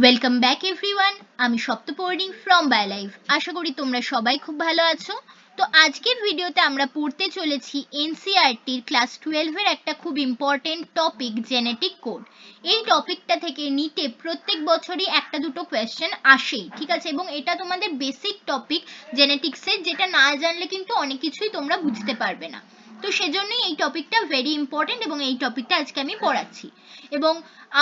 Welcome back everyone. আমি সপ্তপর্ণি from বায়োলাইফ। আশা করি তোমরা সবাই খুব ভালো আছো। তো আজকের ভিডিওতে আমরা পড়তে চলেছি এনসিইআরটির ক্লাস 12 এর একটা খুব ইম্পর্টেন্ট টপিক, জেনেটিক কোড। এই টপিকটা থেকে নিটে প্রত্যেক বছরই একটা দুটো কোয়েশ্চেন আসেই, ঠিক আছে? এবং এটা তোমাদের বেসিক টপিক জেনেটিক্সের, যেটা না জানলে কিন্তু অনেক কিছুই তোমরা বুঝতে পারবে না। তো সেজন্যই এই টপিকটা ভেরি ইম্পর্টেন্ট এবং এই টপিকটা আজকে আমি পড়াচ্ছি। এবং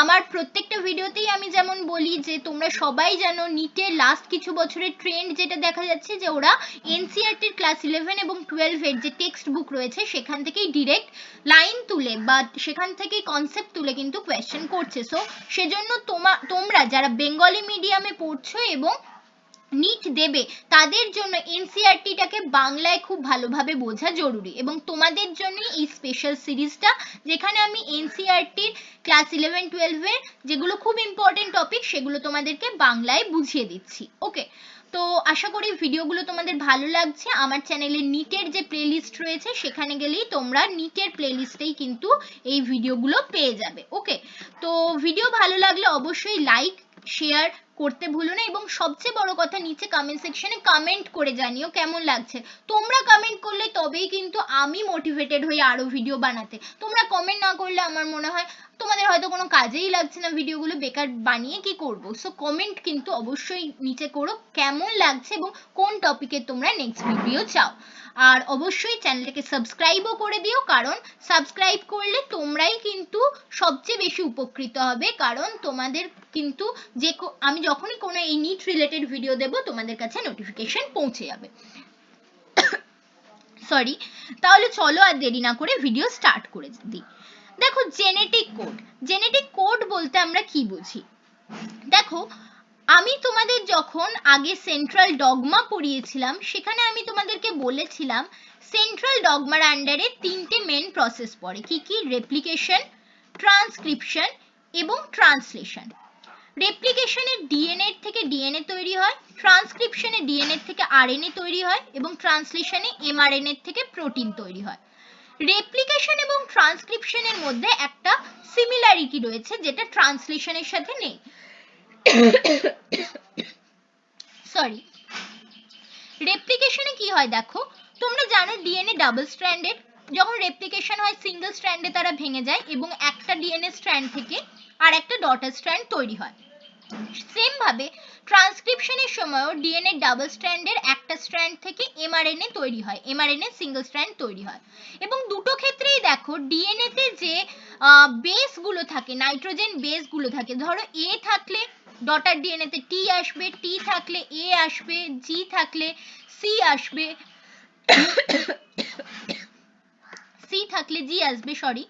আমার প্রত্যেকটা ভিডিওতেই আমি যেমন বলি যে তোমরা সবাই জানো নিটের লাস্ট কিছু বছরের ট্রেন্ড যেটা দেখা যাচ্ছে যে ওরা এনসিইআরটির ক্লাস 11 এবং 12 এর যে টেক্সট বুক রয়েছে সেখান থেকেই ডিরেক্ট লাইন তুলে বা সেখান থেকেই কনসেপ্ট তুলে কিন্তু কোয়েশ্চেন করছে। সো সেজন্য তোমরা যারা বেঙ্গলি মিডিয়ামে পড়ছো এবং নিট দেবে তাদের জন্য এনসিইআরটিটাকে বাংলায় খুব ভালোভাবে বোঝা জরুরি। এবং তোমাদের জন্য এই স্পেশাল সিরিজটা, যেখানে আমি এনসিইআরটির ক্লাস 11-12 এর যেগুলো খুব ইম্পর্টেন্ট টপিক সেগুলো তোমাদেরকে বাংলায় বুঝিয়ে দিচ্ছি। ওকে, তো আশা করি ভিডিওগুলো তোমাদের ভালো লাগছে। আমার চ্যানেলে নিটের যে প্লেলিস্ট রয়েছে সেখানে গেলেই তোমরা নিটের প্লেলিস্টেই কিন্তু এই ভিডিওগুলো পেয়ে যাবে। ওকে, তো ভিডিও ভালো লাগলে অবশ্যই লাইক শেয়ার করতে ভুলো না, এবং সবচেয়ে বড় কথা নিচে কমেন্ট সেকশনে কমেন্ট করে জানিও কেমন লাগছে। তোমরা কমেন্ট করলে তবেই কিন্তু আমি মোটিভেটেড হই আরো ভিডিও বানাতে। তোমরা কমেন্ট না করলে আমার মনে হয় তোমাদের হয়তো কোনো কাজেই লাগছে না, ভিডিওগুলো বেকার বানিয়ে কি করব। সো কমেন্ট কিন্তু অবশ্যই নিচে করো কেমন লাগছে এবং কোন টপিকে তোমরা নেক্সট ভিডিও চাও। আর অবশ্যই চ্যানেলটাকে সাবস্ক্রাইবও করে দিও, কারণ সাবস্ক্রাইব করলে তোমরাই কিন্তু সবচেয়ে বেশি উপকৃত হবে। কারণ তোমাদের কিন্তু আমি যখনই কোনো এই নিট রিলেটেড ভিডিও দেব তোমাদের কাছে নোটিফিকেশন পৌঁছে যাবে। সরি, তাহলে চলো আর দেরি না করে ভিডিও স্টার্ট করে দিই। দেখো, জেনেটিক কোড বলতে আমরা কি বুঝি। দেখো, আমি তোমাদের যখন আগে সেন্ট্রাল ডগমা পড়িয়েছিলাম সেখানে আমি তোমাদেরকে বলেছিলাম সেন্ট্রাল ডগমার আন্ডারে তিনটে মেন প্রসেস পড়ে। কি কি? রেপ্লিকেশন, ট্রান্সক্রিপশন এবং ট্রান্সলেশন। রেপ্লিকেশনে ডিএনএ থেকে ডিএনএ তৈরি হয়, ট্রান্সক্রিপশনে ডিএনএ থেকে আরএনএ তৈরি হয় এবং ট্রান্সলেশনে এমআরএনএ থেকে প্রোটিন তৈরি হয়। রেপ্লিকেশন এবং ট্রান্সক্রিপশনের মধ্যে একটা সিমিলারিটি রয়েছে যেটা ট্রান্সলেশনের সাথে নেই। সরি, রেপ্লিকেশনে কি হয় দেখো, তোমরা জানো ডিএনএ ডাবল স্ট্র্যান্ডেড। যখন রেপ্লিকেশন হয় সিঙ্গেল স্ট্র্যান্ডে তারা ভেঙে যায় এবং একটা ডিএনএ স্ট্র্যান্ড থেকে আর একটা ডটার স্ট্র্যান্ড তৈরি হয়। সেম ভাবে ট্রান্সক্রিপশনের সময়ও ডিএনএ ডাবল স্ট্র্যান্ডের একটা স্ট্র্যান্ড থেকে এমআরএনএ তৈরি হয়, এমআরএনএ সিঙ্গেল স্ট্র্যান্ড তৈরি হয়। এবং দুটো ক্ষেত্রেই দেখো ডিএনএ তে যে বেস গুলো থাকে, নাইট্রোজেন বেস গুলো থাকে, ধরো এ থাকলে ডটার ডিএনএ তে টি আসবে, টি থাকলে এ আসবে, জি থাকলে সি আসবে, সি থাকলে জি আসবে, সরি।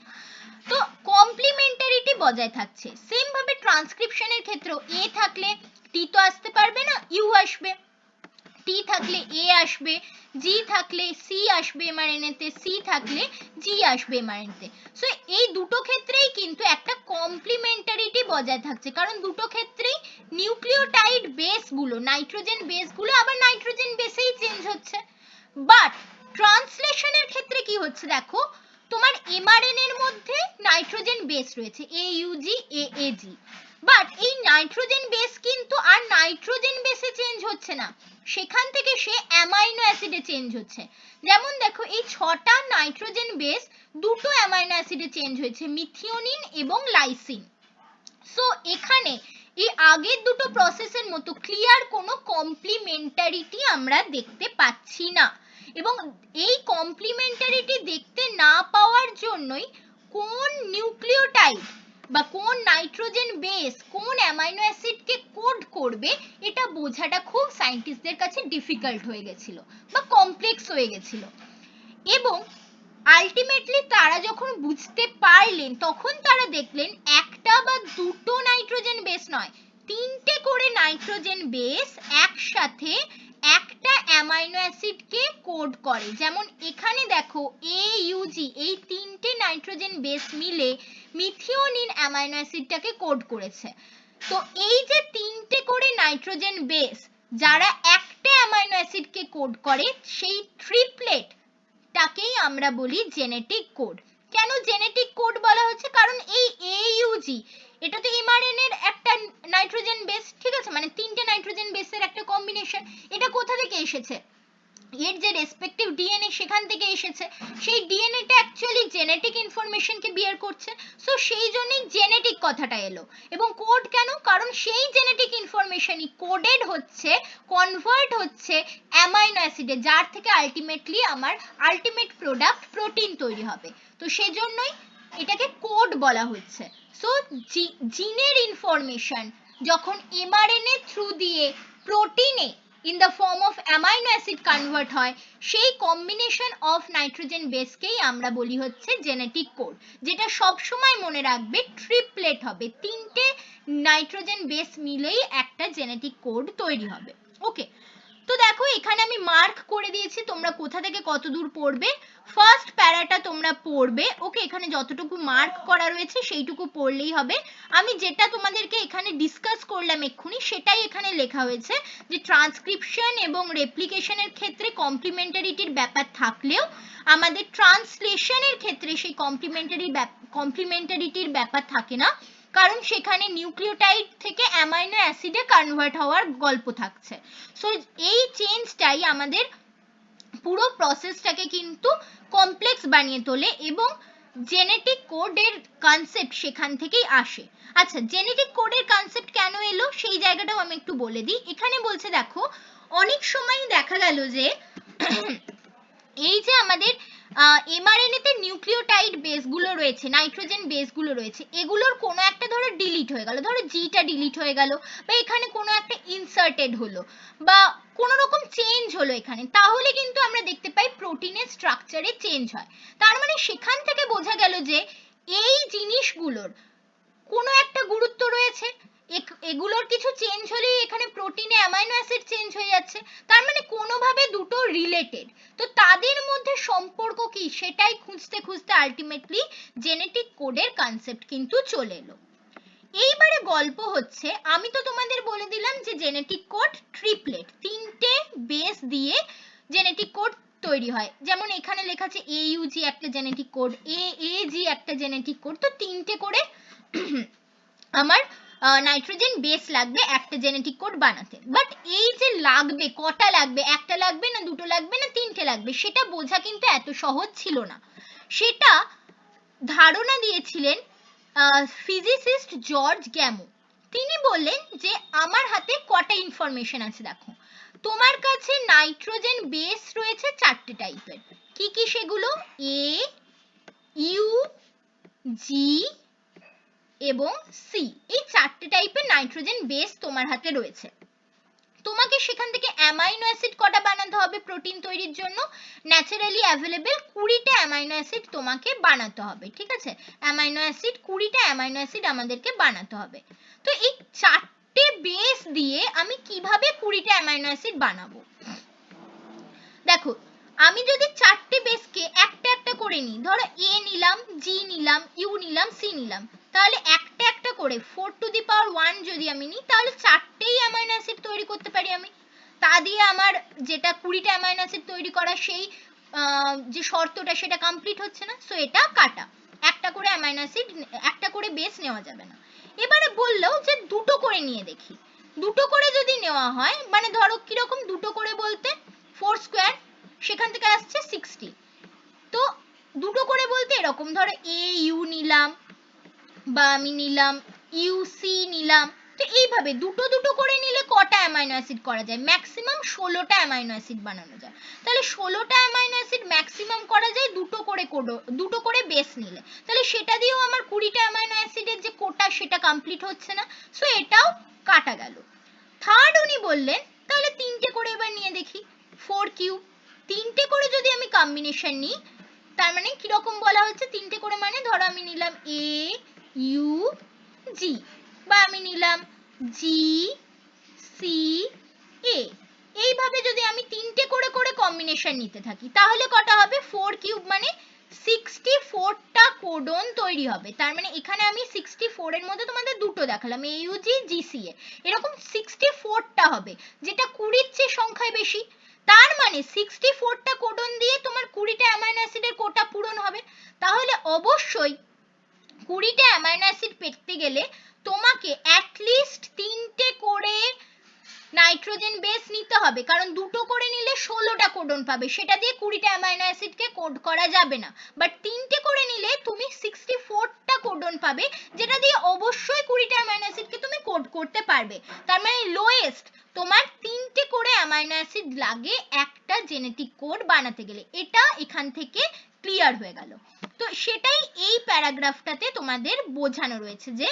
তো কমপ্লিমেন্টারিটি বজায় থাকছে। সেম ভাবে ট্রান্সক্রিপশনের ক্ষেত্রেও এ থাকলে টি তো আসতে পারবে না, ইউ আসবে, টি থাকলে এ আসবে, জি থাকলে সি আসবে এমআরএনএ তে, সি থাকলে জি আসবে এমআরএনএ তে। সো এই দুটো ক্ষেত্রেই কিন্তু একটা কমপ্লিমেন্টারিটি বজায় থাকছে, কারণ দুটো ক্ষেত্রেই নিউক্লিওটাইড বেস গুলো, নাইট্রোজেন বেস গুলো আবার নাইট্রোজেন বেসেই চেঞ্জ হচ্ছে। বাট ট্রান্সলেশনের ক্ষেত্রে কি হচ্ছে দেখো, তোমার এমআরএনএ এর মধ্যে নাইট্রোজেন বেস রয়েছে AUG AAG, বাট এই নাইট্রোজেন বেস কিন্তু আর নাইট্রোজেন বেসে চেঞ্জ হচ্ছে না, সেখান থেকে সে অ্যামাইনো অ্যাসিডে চেঞ্জ হচ্ছে। যেমন দেখো, এই 6টা নাইট্রোজেন বেস দুটো অ্যামাইনো অ্যাসিডে চেঞ্জ হয়েছে, মিথিওনিন এবং লাইসিন। সো এখানে এই আগের দুটো প্রসেসের মতো ক্লিয়ার কোনো কমপ্লিমেন্টারিটি আমরা দেখতে পাচ্ছি না। এবং এই কমপ্লিমেন্টারিটি দেখতে না পাওয়ার জন্যই কোন নিউক্লিওটাইড বা কোন নাইট্রোজেন বেস কোন অ্যামাইনো অ্যাসিডকে কোড করবে এটা বোঝাটা খুব সায়েন্টিস্টদের কাছে ডিফিকাল্ট হয়ে গেছিল বা কমপ্লেক্স হয়ে গেছিল। এবং আলটিমেটলি তারা যখন বুঝতে পারলেন তখন তারা দেখলেন একটা বা দুটো নাইট্রোজেন বেস নয়, তিনটে করে নাইট্রোজেন বেস একসাথে একটা অ্যামাইনো অ্যাসিডকে কোড করে। যেমন এখানে দেখো AUG, এই তিনটে নাইট্রোজেন বেস মিলে মিথিওনিন অ্যামাইনো অ্যাসিডটাকে কোড করেছে। তো এই যে তিনটে করে নাইট্রোজেন বেস যারা একটা অ্যামাইনো অ্যাসিডকে কোড করে, সেই ট্রিপলেট টাকেই আমরা বলি জেনেটিক কোড। কেন জেনেটিক কোড বলা হচ্ছে? কারণ এই AUG এটা তো এমআরএনএ এর একটা নাইট্রোজেন বেস, কম্বিনেশন। এটা কোথা থেকে এসেছে? এর যে রেসপেক্টিভ ডিএনএ সেখান থেকে এসেছে, সেই ডিএনএটা অ্যাকচুয়ালি জেনেটিক ইনফরমেশনকে বিয়ার করছে, সো সেই জন্যই জেনেটিক কথাটা এলো। এবং কোড কেন? কারণ সেই জেনেটিক ইনফরমেশনই কোডেড হচ্ছে, কনভার্ট হচ্ছে অ্যামাইনো অ্যাসিডে, যার থেকে আলটিমেটলি আমার আলটিমেট প্রোডাক্ট প্রোটিন তৈরি হবে। তো সেজন্যই এটাকে কোড বলা হচ্ছে। সো জিনের ইনফরমেশন যখন এমআরএনএ থ্রু দিয়ে প্রোটিনে in the form of amino acid convert হয়, সেই কম্বিনেশন অফ নাইট্রোজেন বেসকেই আমরা বলি হচ্ছে জেনেটিক কোড, যেটা সব সময় মনে রাখবে ট্রিপলেট হবে, তিনটে নাইট্রোজেন বেস মিলেই একটা জেনেটিক কোড তৈরি হবে। ওকে, তো দেখো এখানে আমি মার্ক করে দিয়েছি, তোমরা কোথা থেকে কত দূর পড়বে। ফার্স্ট প্যারাটা তোমরা পড়বে, ওকে, এখানে যতটুকু মার্ক করা রয়েছে সেইটুকু পড়লেই হবে। আমি যেটা তোমাদেরকে এখানে ডিসকাস করলাম এক্ষুনি, সেটাই এখানে লেখা হয়েছে যে ট্রান্সক্রিপশন এবং রেপ্লিকেশনের ক্ষেত্রে কমপ্লিমেন্টারিটির ব্যাপার থাকলেও আমাদের ট্রান্সলেশনের ক্ষেত্রে সেই কমপ্লিমেন্টারিটির ব্যাপার থাকে না, কারণ সেখানে নিউক্লিওটাইড থেকে অ্যামাইনো অ্যাসিডে কনভার্ট হওয়ার গল্প থাকছে। সো এই চেঞ্জটাই আমাদের পুরো প্রসেসটাকে কিন্তু কমপ্লেক্স বানিয়ে তোলে এবং জেনেটিক কোডের কনসেপ্ট সেখান থেকেই আসে। আচ্ছা, জেনেটিক কোডের কনসেপ্ট কেন এলো সেই জায়গাটাও আমি একটু বলে দিই। এখানে বলছে দেখো, অনেক সময় দেখা গেল যে এই যে আমাদের এমআরএনএ তে নিউক্লিওটাইড বেসগুলো রয়েছে, নাইট্রোজেন বেসগুলো রয়েছে, এগুলোর কোনো একটা ধরো ডিলিট হয়ে গেল, ধরো জিটা ডিলিট হয়ে গেল, বা এখানে কোনো একটা ইনসার্টেড হলো, বা কোনো রকম চেঞ্জ হলো এখানে, তাহলে কিন্তু আমরা দেখতে পাই প্রোটিনের স্ট্রাকচারে চেঞ্জ হয়। তার মানে সেখান থেকে বোঝা গেল যে এই জিনিসগুলোর কোনো একটা গুরুত্ব রয়েছে, এগুলোর কিছু চেঞ্জ হলেই এখানে প্রোটিনে অ্যামাইনো অ্যাসিড চেঞ্জ হয়ে যাচ্ছে, তার মানে কোনোভাবে দুটো রিলেটেড। তো তাদের মধ্যে সম্পর্ক কি সেটাই খুঁজতে খুঁজতে আলটিমেটলি জেনেটিক কোডের কনসেপ্ট কিন্তু চলে এলো। এইবারে গল্প হচ্ছে, আমি তো তোমাদের বলে দিলাম যে জেনেটিক কোড ট্রিপলেট, তিনটে বেস দিয়ে জেনেটিক কোড তৈরি হয়। যেমন এখানে লেখা আছে AUG একটা জেনেটিক কোড, AAG একটা জেনেটিক কোড, তো তিনটে করে আমার নাইট্রোজেন বেস লাগবে একটা জেনেটিক কোড বানাতে। বাট এই যে লাগবে, কটা লাগবে, একটা লাগবে না দুটো লাগবে না তিনটে লাগবে, সেটা বোঝা কিন্তু এত সহজ ছিল না। সেটা ধারণা দিয়েছিলেন ফিজিসিস্ট জর্জ গ্যামো। তিনি বললেন যে আমার হাতে কটা ইনফরমেশন আছে দেখো, তোমার কাছে নাইট্রোজেন বেস রয়েছে চারটে টাইপের। কি কি সেগুলো? A, U, G এবং C, এই চারটে টাইপের নাইট্রোজেন বেস তোমার হাতে রয়েছে। তোমাকে সেখান থেকে অ্যামাইনো অ্যাসিড কটা বানাতে হবে প্রোটিন তৈরির জন্য? ন্যাচারালি অ্যাভেলেবল 20টা অ্যামাইনো অ্যাসিড তোমাকে বানাতে হবে, ঠিক আছে? অ্যামাইনো অ্যাসিড 20টা অ্যামাইনো অ্যাসিড আমাদেরকে বানাতে হবে। তো এই চারটে বেস দিয়ে আমি কিভাবে 20টা অ্যামাইনো অ্যাসিড বানাবো? দেখো, আমি যদি চারটে বেসকে একটা একটা করে নিই, ধরো A নিলাম, G নিলাম, U নিলাম, C নিলাম, তাহলে একটা একটা করে 4 টু দি পাওয়ার 1 যদি আমি নিই, তাহলে চারটেই অ্যামাইনো অ্যাসিড তৈরি করতে পারি আমি। তা দিয়ে আমার যেটা 20টা অ্যামাইনো অ্যাসিড তৈরি করা সেই যে শর্তটা সেটা কমপ্লিট হচ্ছে না, সো এটা কাটা। একটা করে অ্যামাইনো অ্যাসিড, একটা করে বেস নেওয়া যাবে না। এবারে বললো যে দুটো করে নিয়ে দেখি। দুটো করে যদি নেওয়া হয়, মানে ধরো কিরকম দুটো করে বলতে, 4 স্কোয়ার, সেখান থেকে আসছে 60। তো দুটো করে বলতে এরকম, ধরো AU নিলাম, বা আমি নিলাম UC নিলাম, তো এইভাবে দুটো দুটো করে নিলে কটা অ্যামাইনো অ্যাসিড করা যায়? ম্যাক্সিমাম 16টা অ্যামাইনো অ্যাসিড বানানো যায়। তাহলে 16টা অ্যামাইনো অ্যাসিড ম্যাক্সিমাম করা যায় দুটো করে বেস নিলে। তাহলে সেটা দিয়েও আমার 20টা অ্যামাইনো অ্যাসিডের যে কোটা সেটা কমপ্লিট হচ্ছে না, সো এটাও কাটা গেল। থার্ড উনি বললেন তাহলে তিনটে করে এবার নিয়ে দেখি, 4Q, তিনটে করে যদি আমি কম্বিনেশন নিই, তার মানে কিরকম বলা হচ্ছে তিনটে করে, মানে ধরো আমি নিলাম AUG, বা আমি নিলাম GCA, এইভাবে যদি আমি তিনটে করে করে কম্বিনেশন নিতে থাকি, তাহলে কটা হবে? 4 কিউব মানে 64টা কোডন তৈরি হবে। তার মানে এখানে আমি 64 এর মধ্যে তোমাদের দুটো দেখালাম, AUG, GCA, এরকম 64টা হবে, যেটা 20-র চেয়ে সংখ্যায় বেশি। তার মানে 64টা কোডন দিয়ে তোমার 20টা অ্যামাইনো অ্যাসিডের কোটা পূরণ হবে। তাহলে অবশ্যই 20টা অ্যামাইনো অ্যাসিড পেতে গেলে তোমাকে অ্যাটলিস্ট তিনটে করে নাইট্রোজেন নাইট্রোজেন বেস নিতে হবে, কারণ দুটো করে নিলে 16টা কোডন পাবে, সেটা দিয়ে 20টা অ্যামাইনো অ্যাসিডকে কোড করা যাবে না। বাট 3টে করে নিলে তুমি 64টা কোডন পাবে, যেটা দিয়ে অবশ্যই 20টা অ্যামাইনো অ্যাসিডকে তুমি কোড করতে পারবে। তার মানে লোয়েস্ট তোমার 3টে করে অ্যামাইনো অ্যাসিড লাগে একটা জেনেটিক কোড বানাতে গেলে। এটা এখান থেকে ক্লিয়ার হয়ে গেল। তো সেটাই এই প্যারাগ্রাফটাতে তোমাদের বোঝানো রয়েছে যে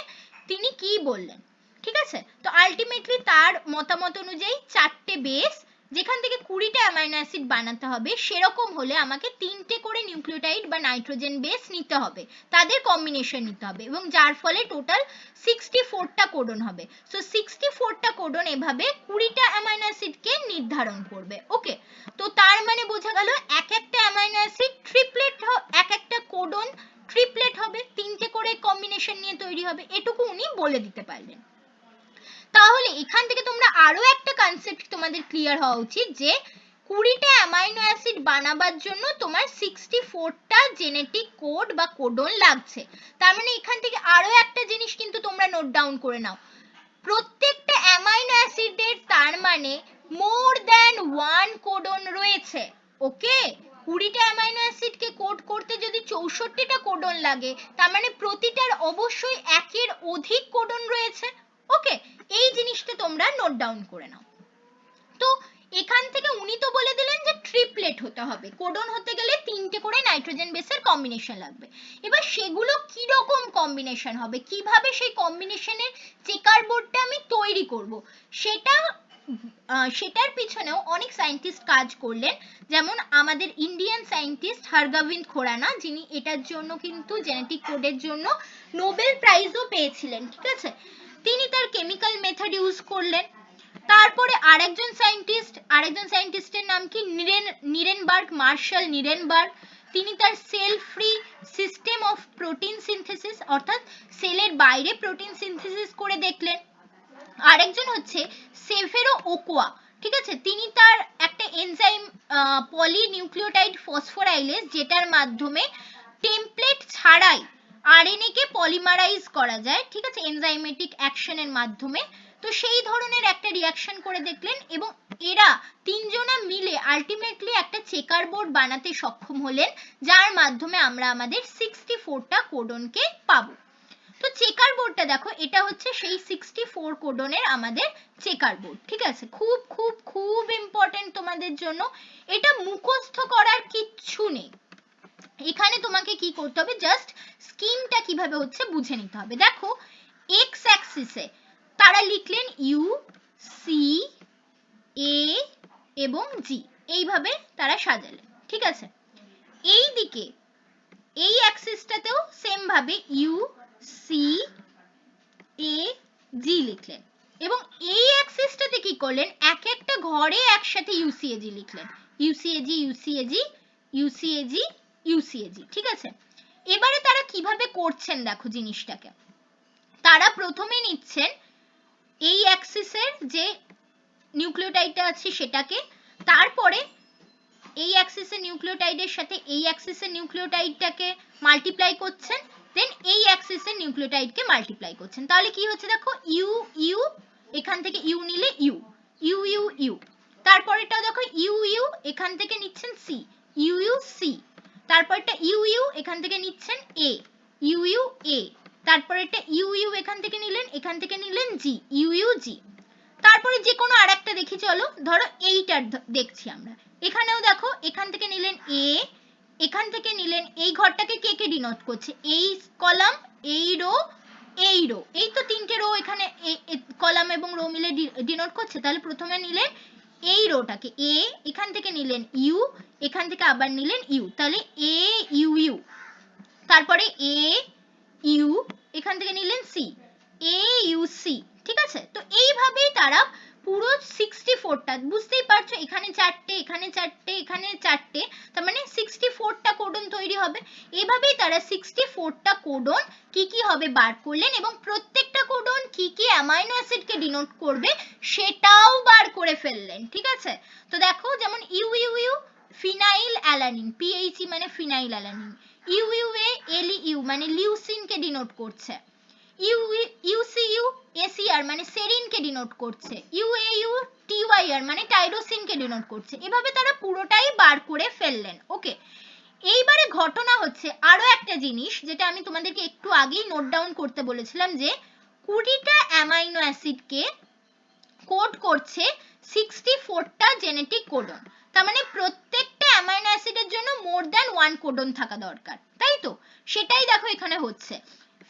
তিনি কি বললেন, ঠিক আছে। তো আলটিমেটলি তার মতামত অনুযায়ী 4টে বেস যেখান থেকে 20টা অ্যামাইনো অ্যাসিড বানাতে হবে, সেরকম হলে আমাকে 3টে করে নিউক্লিওটাইড বা নাইট্রোজেন বেস নিতে হবে, তাদের কম্বিনেশন নিতে হবে, এবং যার ফলে টোটাল 64টা কোডন হবে। সো 64টা কোডন এভাবে 20টা অ্যামাইনো অ্যাসিডকে নির্ধারণ করবে। ওকে, তো তার মানে বোঝা গেল এক একটা অ্যামাইনো অ্যাসিড ট্রিপলেট, এক একটা কোডন ট্রিপলেট হবে, 3টে করে কম্বিনেশন নিয়ে তৈরি হবে, এটুকু উনি বলে দিতে পারলেন। তাহলে এখান থেকে তোমরা আরো একটা কনসেপ্ট তোমাদের ক্লিয়ার হওয়া উচিত যে 20টা অ্যামাইনো অ্যাসিড বানাবার জন্য তোমার 64টা জেনেটিক কোড বা কোডন লাগছে। তার মানে এখান থেকে আরো একটা জিনিস কিন্তু তোমরা নোট ডাউন করে নাও, প্রত্যেকটা অ্যামাইনো অ্যাসিডের তার মানে মোর দ্যান 1 কোডন রয়েছে। ওকে, 20টা অ্যামাইনো অ্যাসিডকে কোড করতে যদি 64টা কোডন লাগে, তার মানে প্রতিটার অবশ্যই একের অধিক কোডন রয়েছে। ওকে, এই জিনিসটা তোমরা নোট ডাউন করে নাও। তো এখান থেকে উনি তো বলে দিলেন যে ট্রিপলেট হতে হবে, কোডন হতে গেলে 3টে করে নাইট্রোজেন বেসের কম্বিনেশন লাগবে। এবার সেগুলো কি রকম কম্বিনেশন হবে, কিভাবে সেই কম্বিনেশনের চেকার বোর্ডটা আমি তৈরি করব, সেটার পিছনেও অনেক সায়েন্টিস্ট কাজ করলেন। যেমন আমাদের ইন্ডিয়ান সায়েন্টিস্ট হরগোবিন্দ খুরানা, যিনি এটার জন্য কিন্তু জেনেটিক কোডের জন্য নোবেল প্রাইজও পেয়েছিলেন, ঠিক আছে। তিনি তার কেমিক্যাল মেথড ইউজ করলেন। তারপরে আরেকজন সায়েন্টিস্টের নাম কি নিরেনবার্গ, মার্শাল নিরেনবার্গ। তিনি তার cell free system of protein synthesis, অর্থাৎ সেলের বাইরে প্রোটিন সিনথেসিস করে দেখলেন। আরেকজন হচ্ছে সেভেরো ওকোয়া, ঠিক আছে। তিনি তার একটা এনজাইম পলিনিউক্লিওটাইড ফসফোরাইলেজ, যেটার মাধ্যমে টেমপ্লেট ছাড়াই আরএনএ কে পলিমারাইজ করা যায়, ঠিক আছে, এনজাইমেটিক অ্যাকশনের মাধ্যমে। তো সেই ধরনের একটা রিঅ্যাকশন করে দেখলেন, এবং এরা তিনজনা মিলে আলটিমেটলি একটা চেকার বোর্ড বানাতে সক্ষম হলেন, যার মাধ্যমে আমরা আমাদের 64টা কোডনকে পাবো। তো চেকার বোর্ডটা দেখো, এটা হচ্ছে সেই 64 কোডনের আমাদের চেকার বোর্ড, ঠিক আছে। খুব খুব খুব ইম্পর্টেন্ট তোমাদের জন্য, এটা মুখস্থ করার কিচ্ছু নেই। এখানে তোমাকে কি করতে হবে, জাস্ট স্কিমটা কিভাবে হচ্ছে বুঝে নিতে হবে। দেখো এক্স অ্যাক্সিসে তারা লিখলেন ইউ, সি, এ এবং জি, এইভাবে তারা সাজালেন, ঠিক আছে। এই দিকে এই অ্যাক্সিসটাতেও সেম ভাবে ইউ, সি, এ, জি লিখলেন, এবং এই অ্যাক্সিসটাতে কি করলেন, এক একটা ঘরে একসাথে ইউসিএজি লিখলেন, ইউসিএজি, ইউসিএজি, ইউসিএজি, ইউসিএজি, ঠিক আছে। এবারে তারা কিভাবে করছেন দেখো জিনিসটাকে, তারা প্রথমে নিচ্ছেন এই অ্যাক্সিসের যে নিউক্লিওটাইডটা আছে সেটাকে, তারপরে এই অ্যাক্সিসের নিউক্লিওটাইডের সাথে এই অ্যাক্সিসের নিউক্লিওটাইডটাকে মাল্টিপ্লাই করছেন, দেন এই অ্যাক্সিসের নিউক্লিওটাইডকে মাল্টিপ্লাই করছেন। তাহলে কি হচ্ছে দেখো, ইউ ইউ, এখান থেকে ইউ নিলে ইউ, ইউ ইউ ইউ, তারপরেটা দেখো ইউ ইউ, এখান থেকে নিচ্ছেন সি, ইউ ইউ সি, তারপরটা ইউ ইউ, এখান থেকে নিচ্ছেন এ, ইউ ইউ এ, তারপরেটা ইউ ইউ, এখান থেকে নিলেন জি, ইউ ইউ জি। তারপরে যে কোনো আরেকটা দেখি, চলো ধরো এইটার দেখছি আমরা, এখানেও দেখো এখান থেকে নিলেন এ, এখান থেকে নিলেন, এই ঘরটাকে কে কে ডিনোট করছে, এই কলাম, এই রো, এই রো, এই তো 3টে রো এখানে কলাম এবং রো মিলে ডিনোট করছে। তাহলে প্রথমে নিলেন এই রোটাকে এ, এখান থেকে নিলেন ইউ, এখান থেকে আবার নিলেন ইউ, তাহলে এ ইউ ইউ, তারপরে এ ইউ, এখান থেকে নিলেন সি, এ ইউ সি, ঠিক আছে। তো এইভাবেই তারা পুরো 64টা, বুঝতেই পারছো, এখানে 4টে, এখানে 4টে, এখানে 4টে, তার মানে 64টা কোডন তৈরি হবে। এভাবেই তারা 64টা কোডন কি কি হবে বার করলেন, এবং প্রত্যেকটা কোডন কি কি অ্যামাইনো অ্যাসিডকে ডিনোট করবে সেটাও বার করে ফেললেন, ঠিক আছে। তো দেখো যেমন U U U phenyl alanine, PHE মানে phenyl alanine, U U A L U মানে লিউসিনকে ডিনোট করছে, ইউসিইউ এসিআর মানে সেরিনকে ডিনোট করছে, ইউএইউ টিওয়াইআর মানে টাইরোসিনকে ডিনোট করছে। এভাবে তারা পুরোটাই বার করে ফেললেন। ওকে, এইবারে ঘটনা হচ্ছে আরো একটা জিনিস যেটা আমি তোমাদেরকে একটু আগেই নোট ডাউন করতে বলেছিলাম, যে 20টা অ্যামাইনো অ্যাসিডকে কোড করছে 64টা জেনেটিক কোডন। তার মানে প্রত্যেকটা অ্যামাইনো অ্যাসিডের জন্য মোর দ্যান 1 কোডন থাকা দরকার, তাই তো? সেটাই দেখো এখানে হচ্ছে।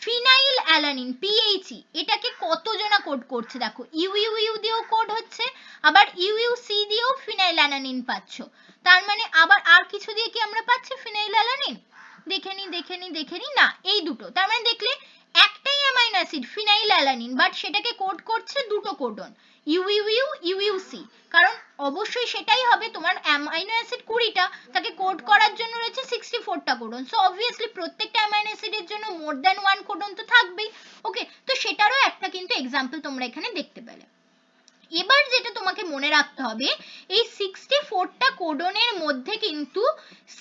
ফিনাইল অ্যালানিন পিএইচই এটাকে কতজনা কোড করছে দেখো, ইউইউ দিয়েও কোড হচ্ছে, আবার ইউইউসি দিয়েও ফিনাইল অ্যালানিন পাচ্ছ। তার মানে আবার আর কিছু দিয়ে কি আমরা পাচ্ছি ফিনাইল অ্যালানিন? দেখে নি না, এই দুটো। তার মানে দেখলে একটাই amino acid phenyl alanine, but সেটাকে কোড করছে দুটো কোডন, ইউইউ ইউইউসি। কারণ অবশ্যই সেটাই হবে, তোমার অ্যামাইনো অ্যাসিড 20টা, তাকে কোড করার জন্য রয়েছে 64টা কোডন। সো অবভিয়াসলি প্রত্যেকটা অ্যামাইনো অ্যাসিডের জন্য মোর দ্যান 1 কোডন তো থাকবেই। ওকে, তো সেটারও একটা কিন্তু এক্সাম্পল তোমরা এখানে দেখতে পেলে। এবার যেটা তোমাকে মনে রাখতে হবে, এই 64টা কোডনের মধ্যে কিন্তু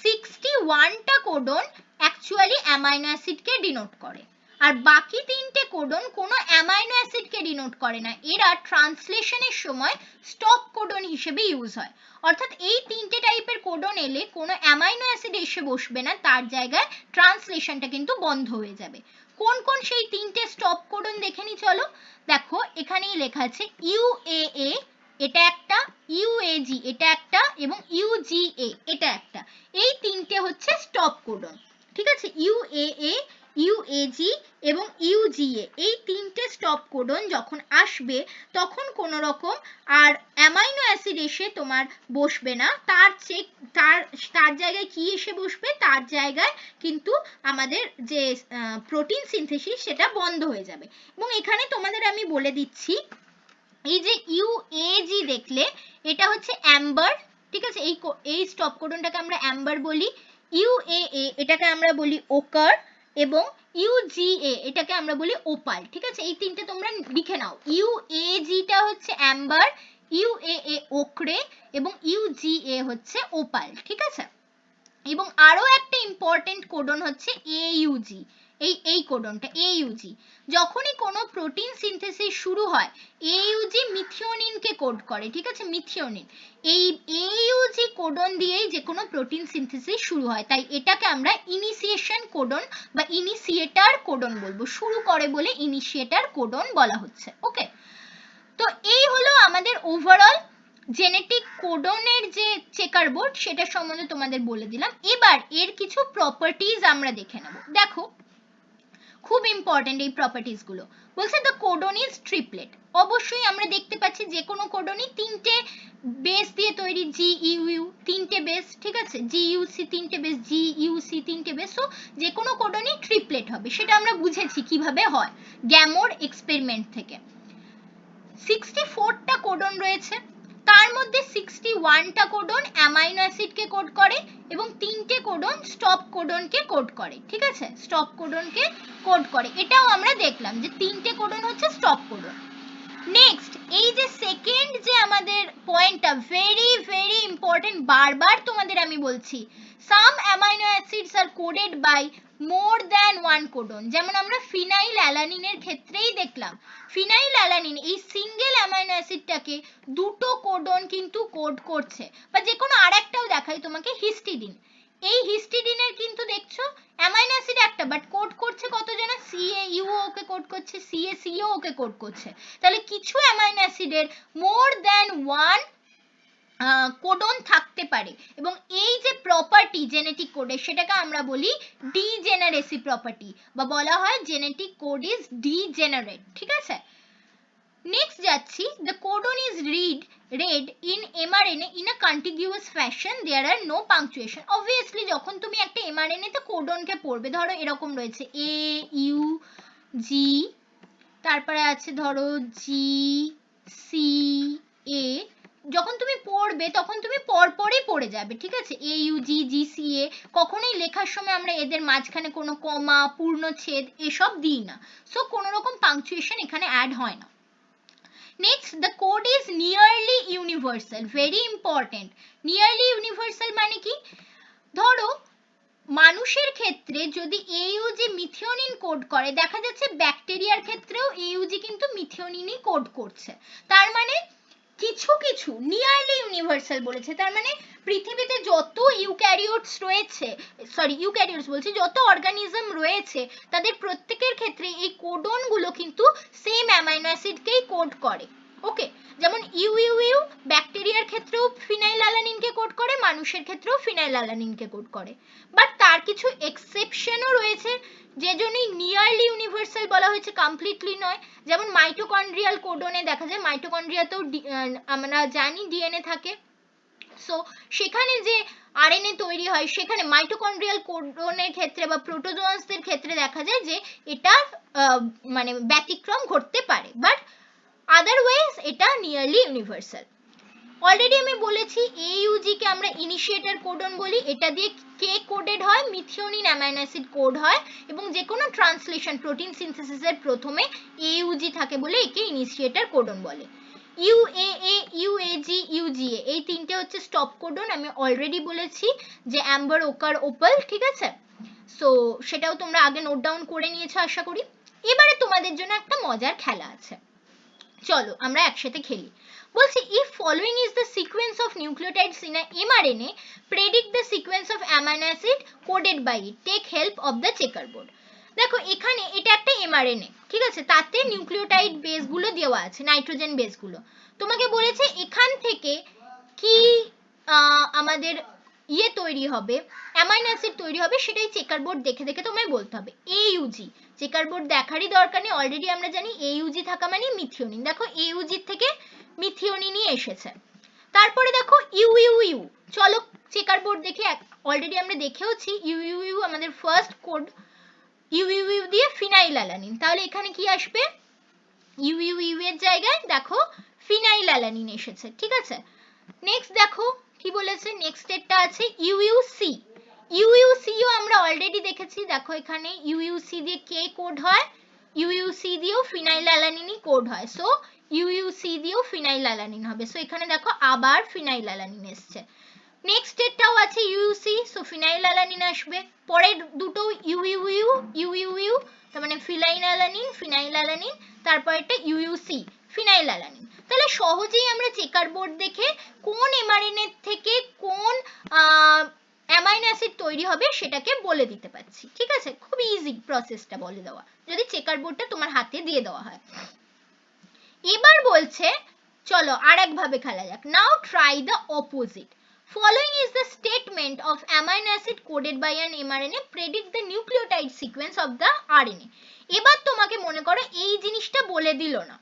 61টা কোডন অ্যাকচুয়ালি অ্যামাইনো অ্যাসিডকে ডিনোট করে, আর বাকি 3টে কোডন কোনো অ্যামাইনো অ্যাসিডকে ডিনোট করে না। এরা ট্রান্সলেশনের সময় স্টপ কোডন হিসেবে ইউজ হয়। অর্থাৎ এই 3টে টাইপের কোডন এলে কোনো অ্যামাইনো অ্যাসিড এসে বসবে না, তার জায়গায় ট্রান্সলেশনটা কিন্তু বন্ধ হয়ে যাবে। কোন কোন সেই 3টে স্টপ কোডন দেখে নি চলো। দেখো এখানেই লেখা আছে ইউএএ এটা একটা, ইউএজি এটা একটা, এবং ইউজিএ এটা একটা। এই 3টে হচ্ছে স্টপ কোডন, ঠিক আছে? ইউএএ, ইউএজি এবং ইউজিএ এই 3টে স্টপ কোডন যখন আসবে তখন কোনো রকম আর অ্যামাইনো অ্যাসিড এসে তোমার বসবে না, তার জায়গায় কি এসে বসবে? তার জায়গায় কিন্তু আমাদের যে প্রোটিন সিনথেসিস সেটা বন্ধ হয়ে যাবে। এবং এখানে তোমাদের আমি বলে দিচ্ছি, এই যে ইউএজি দেখলে এটা হচ্ছে অ্যাম্বার, ঠিক আছে? এই স্টপ কোডনটাকে আমরা অ্যাম্বার বলি। ইউএএ এটাকে আমরা বলি ওকার, এবং ইউজিএ এটাকে আমরা বলি ওপাল, ঠিক আছে? এই 3টে তোমরা লিখে নাও। ইউএজিটা হচ্ছে অ্যাম্বার, ইউএএ ওকরে, এবং ইউজিএ হচ্ছে ওপাল, ঠিক আছে? এবং আরো একটা ইম্পর্টেন্ট কোডন হচ্ছে এইউজি। এই কোডনটা এইউজি, যখনই কোনো প্রোটিন সিনথেসিস শুরু হয় এইউজি মিথিওনিনকে কোড করে, ঠিক আছে? মিথিওনিন, এই এইউজি কোডন দিয়েই যে কোনো প্রোটিন সিনথেসিস শুরু হয়, তাই এটাকে আমরা ইনিশিয়েশন কোডন বা ইনিশিয়েটর কোডন বলবো। শুরু করে বলে ইনিশিয়েটর কোডন বলা হচ্ছে। ওকে, তো এই হলো আমাদের ওভারঅল জেনেটিক কোডনের যে চেকার বোর্ড সেটা সম্বন্ধে তোমাদের বলে দিলাম। এবার এর কিছু প্রপার্টিজ আমরা দেখে নেব। দেখো খুব ইম্পর্টেন্ট এই প্রপার্টিজ গুলো। বলছে দ্য কোডন ইজ ট্রিপলেট। অবশ্যই আমরা দেখতে পাচ্ছি যে কোনো কোডনই 3টে বেস দিয়ে তৈরি, জিইউ 3টে বেস, ঠিক আছে? জিইউসি 3টে বেস, জিইউসি 3টে বেস। সো যে কোনো কোডনই ট্রিপলেট হবে, সেটা আমরা বুঝেছি কিভাবে হয় গ্যামোর এক্সপেরিমেন্ট থেকে। 64টা কোডন রয়েছে, তার মধ্যে 61টা কোডন অ্যামাইনো অ্যাসিডকে কোড করে এবং 3টে কোডন স্টপ কোডনকে কোড করে, ঠিক আছে? স্টপ কোডনকে কোড করে, এটাও আমরা দেখলাম যে 3টে কোডন হচ্ছে স্টপ কোডন। নেক্সট, এই যে সেকেন্ড যে আমাদের পয়েন্টটা ভেরি ভেরি ইম্পর্টেন্ট, বারবার তোমাদের আমি বলছি, some amino acids are coded by more than 1 codon. যেমন আমরা ফিনাইল অ্যালানিনের ক্ষেত্রেই দেখলাম, ফিনাইল অ্যালানিন এই সিঙ্গেল অ্যামাইনো অ্যাসিডটাকে দুটো কোডন কিন্তু কোড করছে। বা যে কোনো আরেকটাও দেখাই তোমাকে, হিস্টিডিন, এই হিস্টিডিনের কিন্তু দেখছো অ্যামাইনো অ্যাসিড একটা, বাট কোড করছে কতজনা? সিএইউ ওকে কোড করছে, সিএসিও ওকে কোড করছে। তাহলে কিছু অ্যামাইনো অ্যাসিডের মোর দ্যান 1 কোডন থাকতে পারে, এবং এই যে প্রপার্টি জেনেটিক কোডের সেটাকে আমরা বলি ডিজেনারেসি প্রপার্টি, বা বলা হয় জেনেটিক কোড ইজ ডিজেনারেট, ঠিক আছে? নেক্সট যাচ্ছি, the codon is read in mRNA in a contiguous fashion, there are no punctuation. Obviously যখন তুমি একটা mRNA তে কোডনকে পড়বে, ধরো এরকম রয়েছে এ ইউ জি, তারপরে আছে ধরো জি সি এ, যখন তুমি পড়বে তখন তুমি পরপরই পড়ে যাবে, ঠিক আছে? এ ইউ জি জি সি এ, কখনোই লেখার সময় আমরা এদের মাঝখানে কোনো কমা, পূর্ণচ্ছেদ এসব দিই না। সো কোনো রকম পাংচুয়েশন এখানে অ্যাড হয় না। Next, the code is nearly universal. Very important. Nearly universal মানে কি? ধরো মানুষের ক্ষেত্রে যদি AUG মিথিওনিন কোড করে, দেখা যাচ্ছে ব্যাকটেরিয়ার ক্ষেত্রেও AUG কিন্তু মিথিওনিনই কোড করছে। তার মানে কিছু কিছু নিয়ারলি ইউনিভার্সাল বলেছে, তার মানে পৃথিবীতে যত ইউক্যারিওটস রয়েছে, ইউক্যারিওটস বলছি, যত অর্গানিজম রয়েছে তাদের প্রত্যেকের ক্ষেত্রে এই কোডনগুলো কিন্তু সেম অ্যামাইনো অ্যাসিডকেই কোড করে। ওকে, যেমন ইউইউ ব্যাকটেরিয়ার ক্ষেত্রেও ফিনাইলঅ্যালানিনকে কোড করে, মানুষের ক্ষেত্রেও ফিনাইলঅ্যালানিনকে কোড করে, বাট তার কিছু এক্সেপশনও রয়েছে, যে জন্যই নিয়ারলি ইউনিভার্সাল বলা হয়েছে, কমপ্লিটলি নয়। যেমন মাইটোকন্ড্রিয়াল কোডনে দেখা যায়, মাইটোকন্ড্রিয়াতেও আমরা জানি ডিএনএ থাকে, সো সেখানে যে আরএনএ তৈরি হয় সেখানে মাইটোকন্ড্রিয়াল কোডনের ক্ষেত্রে বা প্রোটোজোয়ান্সদের ক্ষেত্রে দেখা যায় যে এটা মানে ব্যতিক্রম ঘটতে পারে, বাট আদারওয়াইজ এটা নিয়ারলি ইউনিভার্সাল। অলরেডি আমি বলেছি AUG কে আমরা ইনিশিয়েটর কোডন বলি, এটা দিয়ে কে কোডেড হয়, মিথিওনিন অ্যামাইনো অ্যাসিড কোড হয়, এবং যে কোনো ট্রান্সলেশন প্রোটিন সিনথেসিসের প্রথমে AUG থাকে বলে একে ইনিশিয়েটর কোডন বলে। UAA, UAG, UGA এই তিনটে হচ্ছে স্টপ কোডন, আমি অলরেডি বলেছি যে অ্যাম্বার, ওকার, ওপাল, ঠিক আছে? সো সেটাও তোমরা আগে নোট ডাউন করে নিয়েছো আশা করি। এবারে তোমাদের জন্য একটা মজার খেলা আছে, চলো আমরা একসাথে খেলি। বলছি, if following is the sequence of nucleotides in a mRNA, predict the sequence of amino acid coded by it, take help of the checkerboard। দেখো এখানে এটা একটা mRNA, ঠিক আছে, তাতে নিউক্লিওটাইড বেসগুলো দেওয়া আছে, নাইট্রোজেন বেসগুলো। তোমাকে বলেছে এখান থেকে কি আমাদের তৈরি হবে, অ্যামাইনো অ্যাসিড তৈরি হবে, সেটাই চেকারবোর্ড দেখে দেখে তোমায় বলতে হবে। AUG চেকারবোর্ড দেখারই দরকার নেই, অলরেডি আমরা জানি AUG থাকা মানে মিথিওনিন। দেখো AUG থেকে মিথিওনিনই এসেছে। তারপরে দেখো ইউইউ, চলো চেকারবোর্ড দেখে, অলরেডি আমরা দেখেওছি ইউইউ আমাদের ফার্স্ট কোড, ইউইউ দিয়ে ফিনাইলঅ্যালানিন, তাহলে এখানে কি আসবে, ইউইউ এর জায়গায় দেখো ফিনাইলঅ্যালানিন এসেছে, ঠিক আছে? নেক্সট দেখো কি বলেছে, নেক্সট এরটা আছে ইউইউসি। ইউইউসিও আমরা অলরেডি দেখেছি, দেখো এখানে ইউইউসি দিয়ে কে কোড হয়, ইউইউসি দিয়েও ফিনাইলঅ্যালানিনই কোড হয়, সো ইউইউসি দিয়েও ফিনাইলঅ্যালানিন হবে, সো এখানে দেখো আবার ফিনাইলঅ্যালানিন এসছে। নেক্সট এরটাও আছে ইউইউসি, সো ফিনাইলঅ্যালানিন আসবে। পরের দুটো ইউইউ ইউইউ, তার মানে ফিনাইলঅ্যালানিন ফিনাইলঅ্যালানিন, তারপর একটা ইউইউসি ফিনাইলঅ্যালানিন। তাহলে সহজেই আমরা চেকারবোর্ড দেখে কোন এমআরএনএ থেকে কোন অ্যামাইনো অ্যাসিড তৈরি হবে সেটাকে বলে দিতে পারছি, ঠিক আছে? খুব ইজি প্রসেসটা বলে দেওয়া, যদি চেকারবোর্ডটা তোমার হাতে দিয়ে দেওয়া হয়। এবার বলছে চলো আরেকভাবে খেলা যাক। Now try the opposite. Following is the statement of amino acid coded by an mRNA, predict the nucleotide sequence of the RNA। এবার তোমাকে মনে করো এই জিনিসটা বলে দিল না,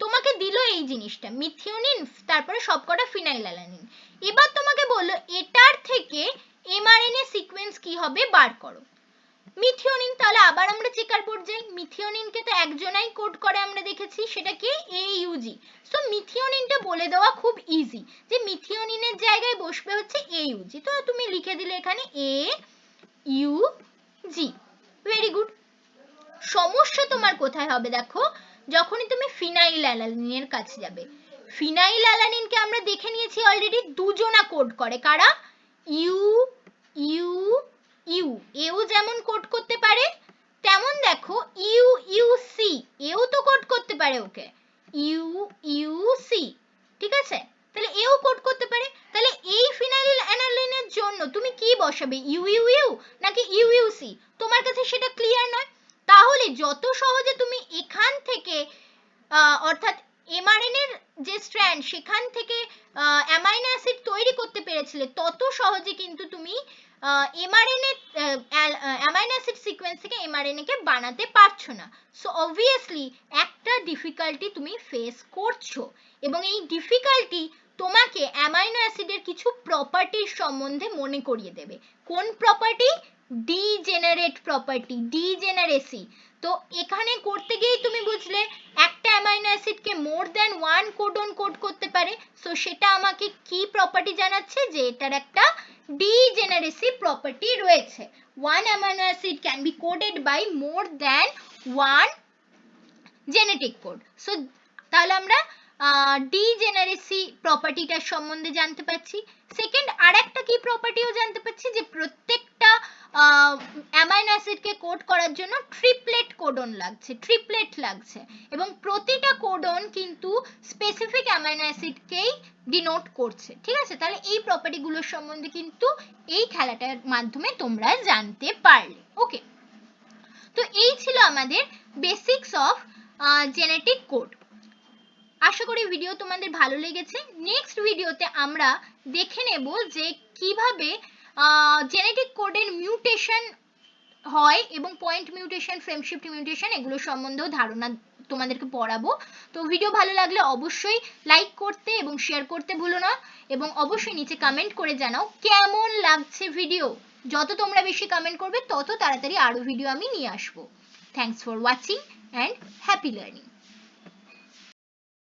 তোমাকে দিল এই জিনিসটা মিথিওনিন, তারপরে সবকটা ফিনাইলঅ্যালানিন। এবার তোমাকে বললো এটার থেকে mRNA সিকোয়েন্স কি হবে বার করো। মিথিওনিন, তাহলে আবার আমরা চেকারবোর্ড যাই, মিথিওনিনকে তো একজনাই কোড করে আমরা দেখেছি, সেটা কি AUG। সো মিথিওনিনটা বলে দেওয়া খুব ইজি, যে মিথিওনিনের জায়গায় বসবে হচ্ছে AUG, তো তুমি লিখে দিলে এখানে AUG, ভেরি গুড। সমস্যা তোমার কোথায় হবে দেখো, যখনই তুমি ফিনাইলঅ্যালানিনের কাছে যাবে। ফিনাইলঅ্যালানিনকে আমরা দেখে নিয়েছি অলরেডি দুজনা কোড করে, কারা, ইউ এও যেমন কোড করতে পারে, তেমন দেখো ইউইউসি এও তো কোড করতে পারে ওকে, ইউইউসি, ঠিক আছে? তাহলে এও কোড করতে পারে, তাহলে এই ফিনাইলঅ্যালানিনের জন্য তুমি কি বসাবে, ইউইউ নাকি ইউইউসি? তোমার কাছে সেটা ক্লিয়ার নয়, তাহলে যত সহজে তুমি এখান থেকে অর্থাৎ এমআরএনএর যে স্ট্র্যান্ড সেখান থেকে অ্যামাইনো অ্যাসিড তৈরি করতে পেরেছিলে, তত সহজে কিন্তু তুমি এমআরএনএ অ্যামাইনো অ্যাসিড সিকোয়েন্স থেকে এমআরএনএ কে বানাতে পারছো না। সো অবভিয়াসলি একটা ডিফিকাল্টি তুমি ফেস করছো, এবং এই ডিফিকাল্টি তোমাকে অ্যামাইনো অ্যাসিডের কিছু প্রপার্টির সম্বন্ধে মনে করিয়ে দেবে। কোন প্রপার্টি, ডিজেনারেট প্রপার্টি, ডিজেনারেসি। তো এখানে করতে গিয়েই তুমি বুঝলে একটা অ্যামাইনো অ্যাসিডকে more than one codon code করতে পারে, সো সেটা আমাকে কি প্রপার্টি জানাচ্ছে, যে এটার একটা ডিজেনারেসি প্রপার্টি রয়েছে। One amino acid can be coded by more than one genetic code. So তাহলে আমরা ডিজেনারেসি প্রপার্টিটার সম্বন্ধে জানতে পারছি। সেকেন্ড, আরেকটা কি প্রপার্টিও জানতে পারছি, যে প্রত্যেকটা অ্যামাইনো অ্যাসিডকে কোড করার জন্য ট্রিপলেট কোডন লাগছে এবং প্রতিটা কোডন কিন্তু স্পেসিফিক অ্যামাইনো অ্যাসিডকেই ডিনোট করছে, ঠিক আছে? তাহলে এই প্রপার্টিগুলোর সম্বন্ধে কিন্তু এই খেলাটার মাধ্যমে তোমরা জানতে পারলে। ওকে, তো এই ছিল আমাদের বেসিক্স অফ জেনেটিক কোড। আশা করি ভিডিও তোমাদের ভালো লেগেছে। নেক্সট ভিডিওতে আমরা দেখে নেব যে কিভাবে জেনেটিক কোডের মিউটেশন হয় এবং point mutation, frame shift mutation এগুলো সম্বন্ধেও ধারণা তোমাদেরকে পড়াবো। তো ভিডিও ভালো লাগলে অবশ্যই লাইক করতে এবং শেয়ার করতে ভুলো না, এবং অবশ্যই নিচে কমেন্ট করে জানাও কেমন লাগছে ভিডিও। যত তোমরা বেশি কমেন্ট করবে তত তাড়াতাড়ি আরো ভিডিও আমি নিয়ে আসবো। Thanks for watching and happy learning.